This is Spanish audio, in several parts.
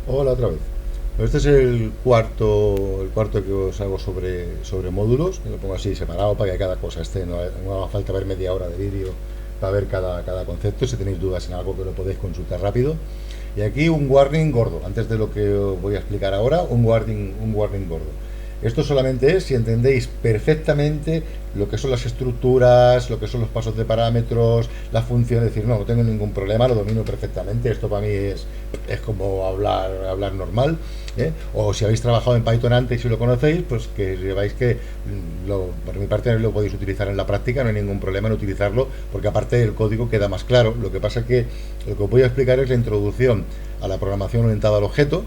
Hola otra vez. Este es el cuarto que os hago sobre módulos. Lo pongo así separado para que cada cosa esté. No haga falta ver media hora de vídeo para ver cada concepto. Si tenéis dudas en algo que lo podéis consultar rápido. Y aquí un warning gordo. Antes de lo que os voy a explicar ahora, un warning gordo. Esto solamente es si entendéis perfectamente lo que son las estructuras, lo que son los pasos de parámetros, la función, es decir, no tengo ningún problema, lo domino perfectamente, esto para mí es como hablar normal, ¿eh? O si habéis trabajado en Python antes y si lo conocéis, pues que sepáis que por mi parte lo podéis utilizar en la práctica, no hay ningún problema en utilizarlo, porque aparte el código queda más claro. Lo que pasa que lo que os voy a explicar es la introducción a la programación orientada al objeto,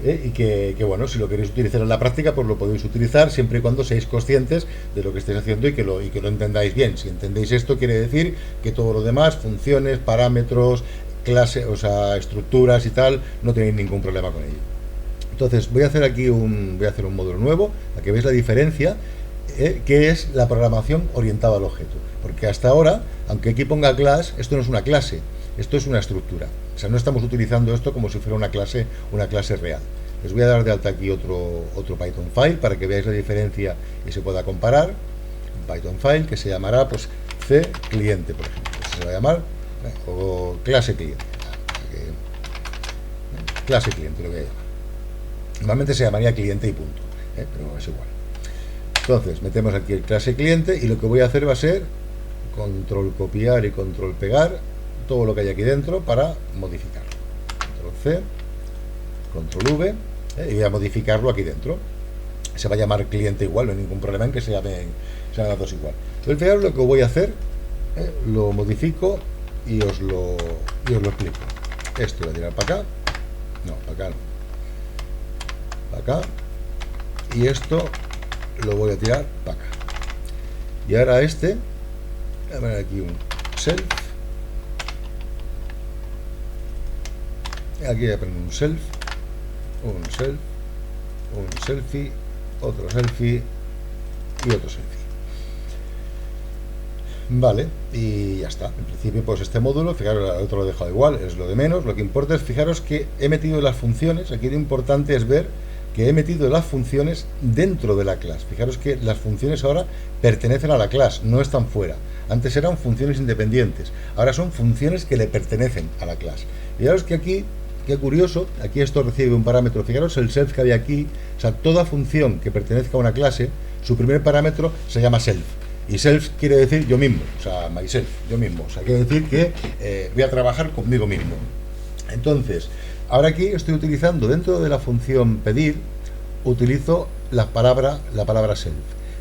y que, bueno, si lo queréis utilizar en la práctica, pues lo podéis utilizar siempre y cuando seáis conscientes de lo que estáis haciendo y que lo entendáis bien. Si entendéis esto, quiere decir que todo lo demás, funciones, parámetros, clases, o sea, estructuras y tal, no tenéis ningún problema con ello. Entonces, voy a hacer un módulo nuevo, para que veáis la diferencia, que es la programación orientada al objeto. Porque hasta ahora, aunque aquí ponga class, esto no es una clase, esto es una estructura. O sea, no estamos utilizando esto como si fuera una clase real. Les voy a dar de alta aquí otro Python file para que veáis la diferencia y se pueda comparar. Un Python file que se llamará, pues, C cliente, por ejemplo. Se va a llamar, o clase cliente. Clase cliente lo voy a llamar. Normalmente se llamaría cliente y punto, pero es igual. Entonces, metemos aquí el clase cliente y lo que voy a hacer va a ser control copiar y control pegar todo lo que hay aquí dentro para modificarlo. Control C, control V, y voy a modificarlo aquí dentro. Se va a llamar cliente igual, no hay ningún problema en que se llamen las dos igual. Entonces, fijaros lo que voy a hacer, lo modifico y os lo explico. Esto lo voy a tirar para acá, no, para acá no, para acá, y esto lo voy a tirar para acá. Y ahora voy a poner aquí un self, aquí voy a poner un selfie, otro selfie y otro selfie. Vale, y ya está. En principio, pues este módulo, fijaros, el otro lo he dejado igual, es lo de menos. Lo que importa es, fijaros que he metido las funciones. Aquí lo importante es ver que he metido las funciones dentro de la clase. Fijaros que las funciones ahora pertenecen a la clase, no están fuera. Antes eran funciones independientes, ahora son funciones que le pertenecen a la clase. Fijaros que aquí, qué curioso, aquí esto recibe un parámetro. Fijaros el self que había aquí. O sea, toda función que pertenezca a una clase, su primer parámetro se llama self. Y self quiere decir yo mismo, o sea, myself, yo mismo. O sea, quiere decir que voy a trabajar conmigo mismo. Entonces, ahora aquí estoy utilizando dentro de la función pedir, utilizo la palabra self.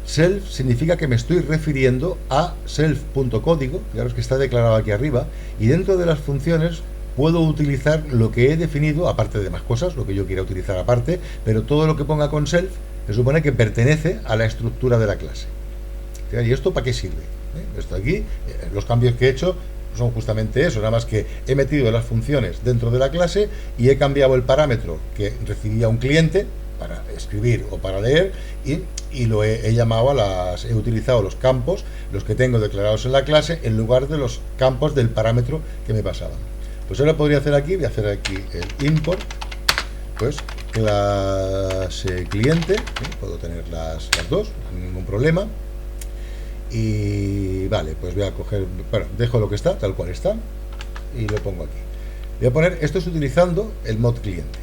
Self significa que me estoy refiriendo a self.código, fijaros que está declarado aquí arriba, y dentro de las funciones puedo utilizar lo que he definido, aparte de más cosas, lo que yo quiera utilizar aparte, pero todo lo que ponga con self se supone que pertenece a la estructura de la clase. ¿Y esto para qué sirve? Esto aquí, los cambios que he hecho son justamente eso, nada más que he metido las funciones dentro de la clase y he cambiado el parámetro que recibía un cliente para escribir o para leer y lo he llamado he utilizado los campos, los que tengo declarados en la clase, en lugar de los campos del parámetro que me pasaban. Pues ahora podría hacer aquí, voy a hacer aquí el import, pues clase cliente, puedo tener las dos, no hay ningún problema. Y vale, pues voy a coger, bueno, dejo lo que está, tal cual está, y lo pongo aquí. Voy a poner, esto es utilizando el mod cliente.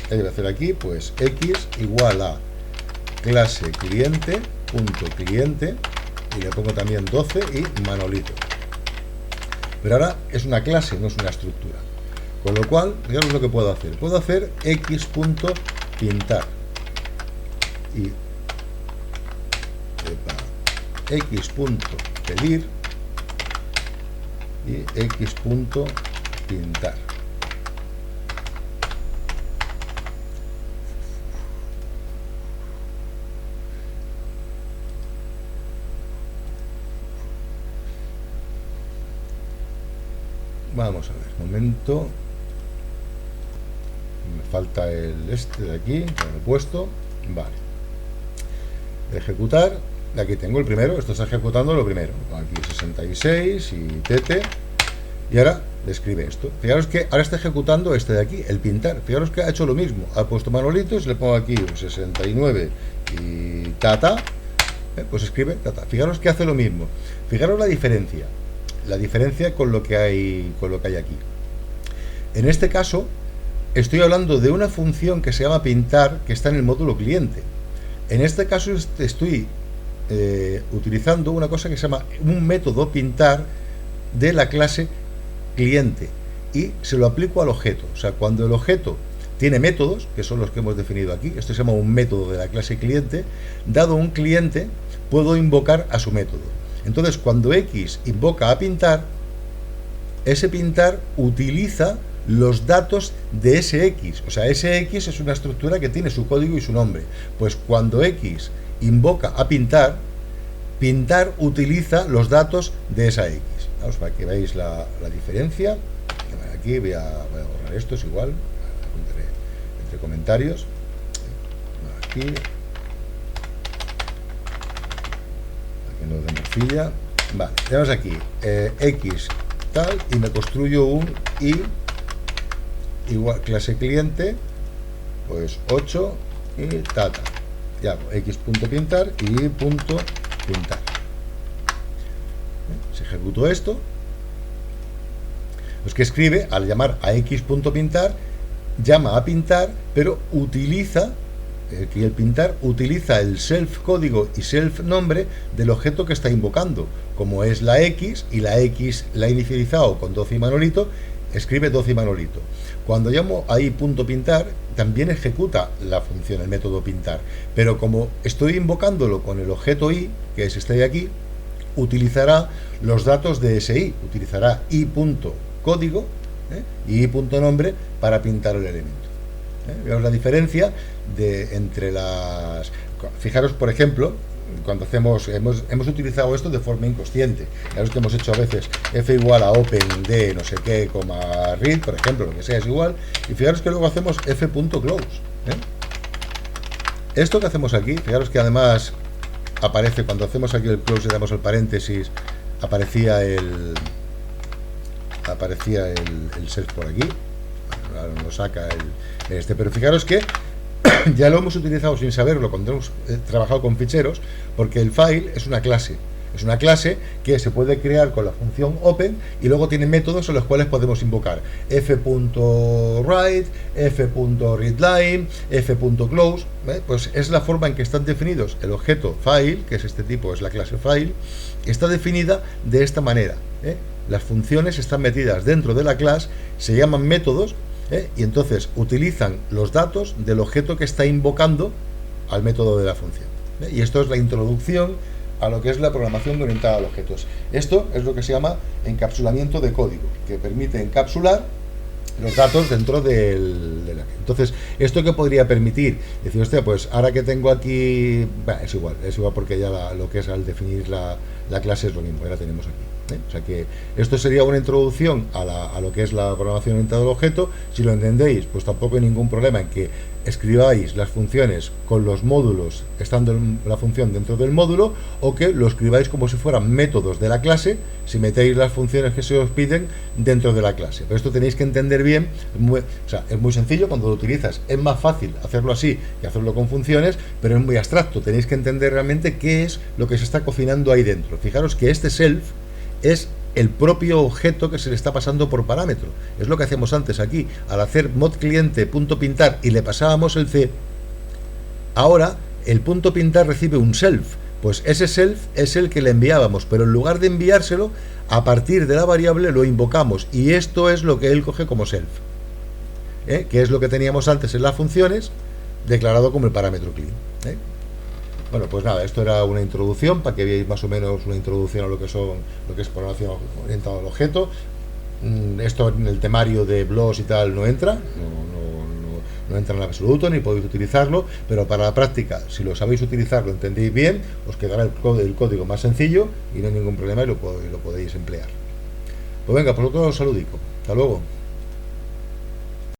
Voy a hacer aquí, pues, x igual a clase cliente, punto cliente, y le pongo también 12 y Manolito. Pero ahora es una clase, no es una estructura. Con lo cual, fijaros lo que puedo hacer. Puedo hacer x.pintar y x.pedir y x.pintar. Vamos a ver, un momento. Me falta el de aquí, que lo he puesto. Vale. Ejecutar. Aquí tengo el primero, esto está ejecutando lo primero. Aquí 66 y TT. Y ahora describe esto. Fijaros que ahora está ejecutando este de aquí, el pintar. Fijaros que ha hecho lo mismo. Ha puesto Manolito y le pongo aquí un 69 y tata, pues escribe tata. Fijaros que hace lo mismo. Fijaros la diferencia. La diferencia con lo que hay aquí. En este caso, estoy hablando de una función que se llama pintar, que está en el módulo cliente. En este caso estoy utilizando una cosa que se llama un método pintar de la clase cliente y se lo aplico al objeto. O sea, cuando el objeto tiene métodos, que son los que hemos definido aquí, esto se llama un método de la clase cliente, dado un cliente, puedo invocar a su método. Entonces, cuando X invoca a pintar, ese pintar utiliza los datos de ese X. O sea, ese X es una estructura que tiene su código y su nombre. Pues cuando X invoca a pintar, pintar utiliza los datos de esa X. Vamos, para que veáis la diferencia. Aquí voy a borrar esto, es igual. Entre comentarios. Aquí. Aquí no de morcilla. Vale, tenemos aquí X tal y me construyo un I igual clase cliente, pues 8 y tata. Ya hago X.pintar y Y.pintar. Si ejecuto esto, pues que escribe, al llamar a X.pintar, llama a pintar, pero utiliza, aquí el pintar utiliza el self código y self nombre del objeto que está invocando. Como es la X, y la X la he inicializado con 12 y Manolito, escribe 12 y Manolito. Cuando llamo a i.pintar, también ejecuta la función, el método pintar, pero como estoy invocándolo con el objeto i, que es este de aquí, utilizará los datos de ese i, utilizará i.código y i.nombre para pintar el elemento. Veamos la diferencia entre las... Fijaros, por ejemplo, cuando hemos utilizado esto de forma inconsciente. Fijaros que hemos hecho a veces f igual a open de no sé qué, read, por ejemplo, lo que sea es igual, y fijaros que luego hacemos f.close. Esto que hacemos aquí, fijaros que además aparece, cuando hacemos aquí el close y damos el paréntesis, aparecía el self por aquí. Ahora nos saca pero fijaros que ya lo hemos utilizado sin saberlo cuando hemos trabajado con ficheros, porque el file es una clase. Es una clase que se puede crear con la función open y luego tiene métodos en los cuales podemos invocar f.write, f.readline, f.close. Pues es la forma en que están definidos. El objeto file, que es este tipo, es la clase file, está definida de esta manera. Las funciones están metidas dentro de la clase, se llaman métodos, y entonces utilizan los datos del objeto que está invocando al método de la función. Y esto es la introducción a lo que es la programación orientada a objetos. Esto es lo que se llama encapsulamiento de código, que permite encapsular los datos dentro entonces, ¿esto qué podría permitir? Decir, hostia, pues ahora que tengo aquí... es igual porque ya lo que es al definir la clase es lo mismo, ya la tenemos aquí. O sea que esto sería una introducción a lo que es la programación orientada al objeto. Si lo entendéis, pues tampoco hay ningún problema en que escribáis las funciones con los módulos estando la función dentro del módulo, o que lo escribáis como si fueran métodos de la clase si metéis las funciones que se os piden dentro de la clase. Pero esto tenéis que entender bien, es muy sencillo cuando lo utilizas, es más fácil hacerlo así que hacerlo con funciones, pero es muy abstracto, tenéis que entender realmente qué es lo que se está cocinando ahí dentro. Fijaros que este self es el propio objeto que se le está pasando por parámetro. Es lo que hacemos antes aquí, al hacer mod cliente.pintar y le pasábamos el C. Ahora el punto pintar recibe un self, pues ese self es el que le enviábamos, pero en lugar de enviárselo, a partir de la variable lo invocamos, y esto es lo que él coge como self, que es lo que teníamos antes en las funciones, declarado como el parámetro clean. Bueno, pues nada, esto era una introducción para que veáis más o menos una introducción a lo que es programación orientada al objeto. Esto en el temario de BLOS y tal no entra, no entra en absoluto, ni podéis utilizarlo, pero para la práctica, si lo sabéis utilizar, lo entendéis bien, os quedará el código más sencillo y no hay ningún problema y lo podéis emplear. Pues venga, por otro lado, saludico. Hasta luego.